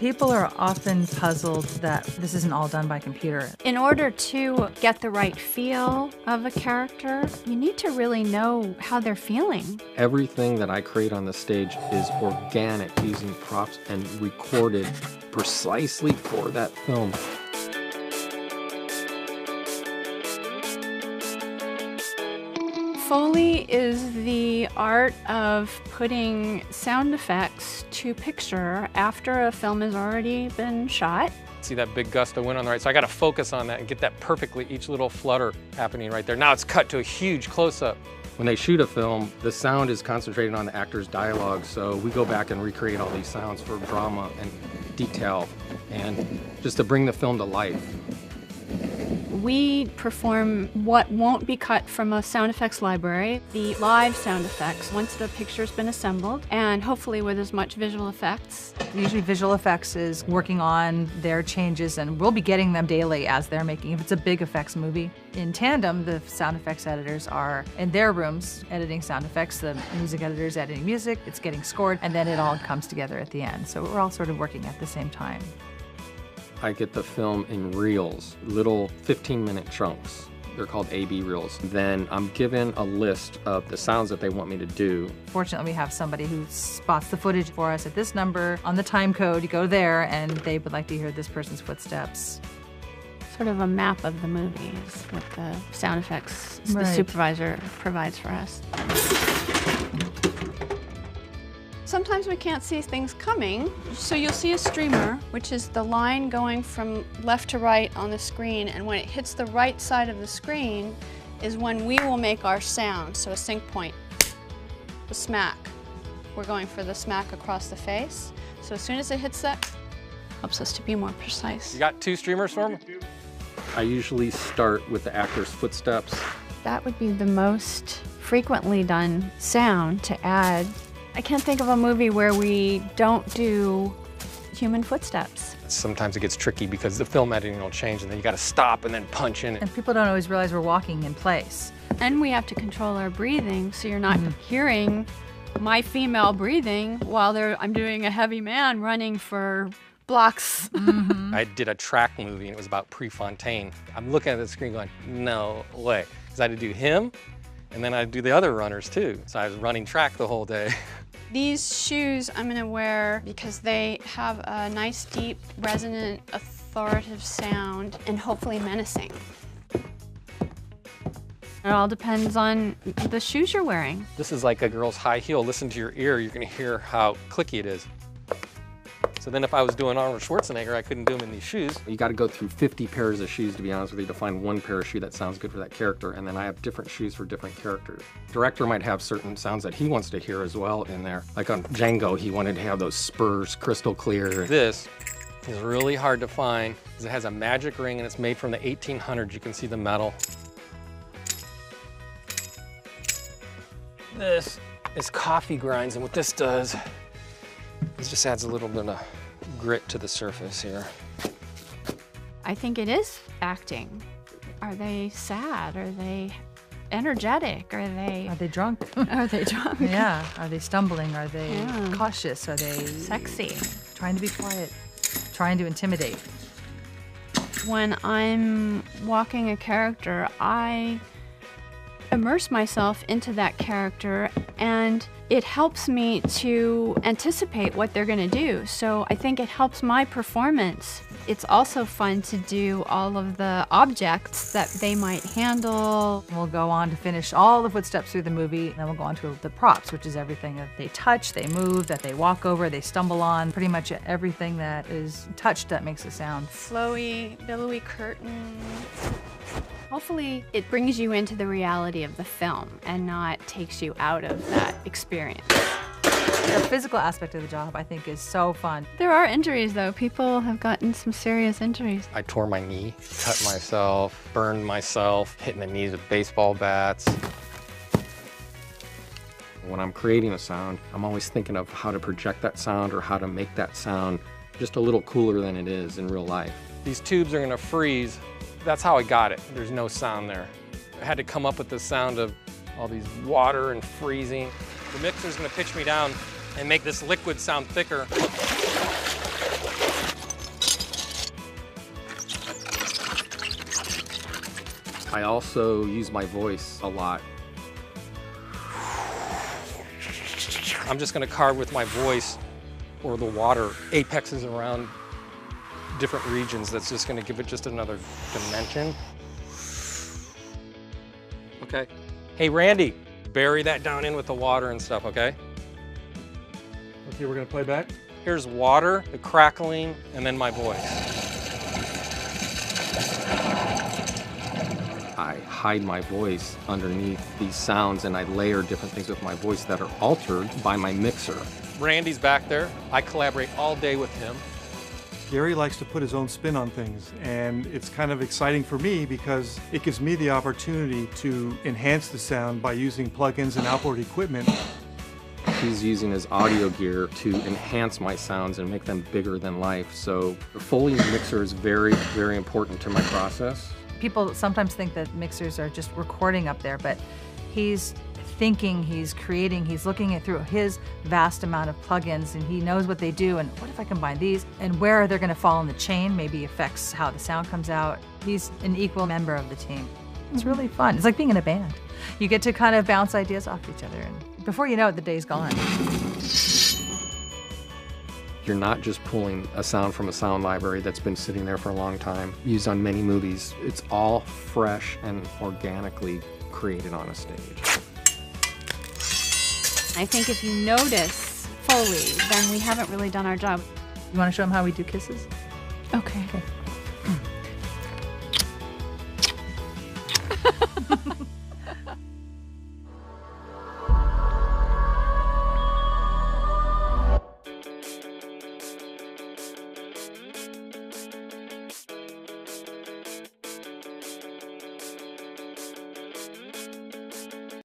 People are often puzzled that this isn't all done by computer. In order to get the right feel of a character, you need to really know how they're feeling. Everything that I create on the stage is organic, using props and recorded precisely for that film. Foley is the art of putting sound effects to picture after a film has already been shot. See that big gust of wind on the right, so I got to focus on that and get that perfectly, each little flutter happening right there. Now it's cut to a huge close-up. When they shoot a film, the sound is concentrated on the actor's dialogue, so we go back and recreate all these sounds for drama and detail, and just to bring the film to life. We perform what won't be cut from a sound effects library, the live sound effects, once the picture's been assembled, and hopefully with as much visual effects. Usually visual effects is working on their changes, and we'll be getting them daily as they're making. If it's a big effects movie, in tandem, the sound effects editors are in their rooms editing sound effects, the music editors editing music, it's getting scored, and then it all comes together at the end. So we're all sort of working at the same time. I get the film in reels, little 15-minute chunks. They're called A/B reels. Then I'm given a list of the sounds that they want me to do. Fortunately, we have somebody who spots the footage for us at this number. On the time code, you go there, and they would like to hear this person's footsteps. Sort of a map of the movie is what the sound effects Right. the supervisor provides for us. Sometimes we can't see things coming, so you'll see a streamer, which is the line going from left to right on the screen, and when it hits the right side of the screen is when we will make our sound, so a sync point. The smack. We're going for the smack across the face, so as soon as it hits that, helps us to be more precise. You got 2 streamers for me? I usually start with the actor's footsteps. That would be the most frequently done sound to add. I can't think of a movie where we don't do human footsteps. Sometimes it gets tricky because the film editing will change and then you got to stop and then punch in. And people don't always realize we're walking in place. And we have to control our breathing, so you're not hearing my female breathing while I'm doing a heavy man running for blocks. I did a track movie and it was about Prefontaine. I'm looking at the screen going, no way. Because I had to do him and then I'd do the other runners too. So I was running track the whole day. These shoes I'm gonna wear because they have a nice, deep, resonant, authoritative sound and hopefully menacing. It all depends on the shoes you're wearing. This is like a girl's high heel. Listen to your ear, you're gonna hear how clicky it is. So then if I was doing Arnold Schwarzenegger, I couldn't do him in these shoes. You got to go through 50 pairs of shoes, to be honest with you, to find one pair of shoe that sounds good for that character, and then I have different shoes for different characters. Director might have certain sounds that he wants to hear as well in there. Like on Django, he wanted to have those spurs crystal clear. This is really hard to find because it has a magic ring and it's made from the 1800s. You can see the metal. This is coffee grinds, and what this does, it just adds a little bit of grit to the surface here. I think it is acting. Are they sad? Are they energetic? Are they drunk? Are they drunk? Yeah. Are they stumbling? Are they Yeah. cautious? Are they Sexy. trying to be quiet? Trying to intimidate? When I'm walking a character, I immerse myself into that character, and it helps me to anticipate what they're going to do. So I think it helps my performance. It's also fun to do all of the objects that they might handle. We'll go on to finish all the footsteps through the movie, and then we'll go on to the props, which is everything that they touch, they move, that they walk over, they stumble on, pretty much everything that is touched that makes a sound. Flowy, billowy curtain. Hopefully it brings you into the reality of the film and not takes you out of that experience. The physical aspect of the job, I think, is so fun. There are injuries, though. People have gotten some serious injuries. I tore my knee, cut myself, burned myself, hitting the knees with baseball bats. When I'm creating a sound, I'm always thinking of how to project that sound or how to make that sound just a little cooler than it is in real life. These tubes are gonna freeze. That's how I got it. There's no sound there. I had to come up with the sound of all these water and freezing. The mixer's gonna pitch me down and make this liquid sound thicker. I also use my voice a lot. I'm just going to carve with my voice or the water apexes around different regions. That's just going to give it just another dimension. Okay. Hey, Randy, bury that down in with the water and stuff, okay? Okay, we're gonna play back. Here's water, the crackling, and then my voice. I hide my voice underneath these sounds and I layer different things with my voice that are altered by my mixer. Randy's back there. I collaborate all day with him. Gary likes to put his own spin on things, and it's kind of exciting for me because it gives me the opportunity to enhance the sound by using plugins and outboard equipment. He's using his audio gear to enhance my sounds and make them bigger than life. So the Foley mixer is very, very important to my process. People sometimes think that mixers are just recording up there, but he's thinking, he's creating, he's looking at through his vast amount of plugins, and he knows what they do and what if I combine these and where they're going to fall in the chain, maybe affects how the sound comes out. He's an equal member of the team. It's really fun. It's like being in a band. You get to kind of bounce ideas off each other, and before you know it, the day's gone. You're not just pulling a sound from a sound library that's been sitting there for a long time, used on many movies. It's all fresh and organically created on a stage. I think if you notice Foley, then we haven't really done our job. You want to show them how we do kisses? Okay. Okay.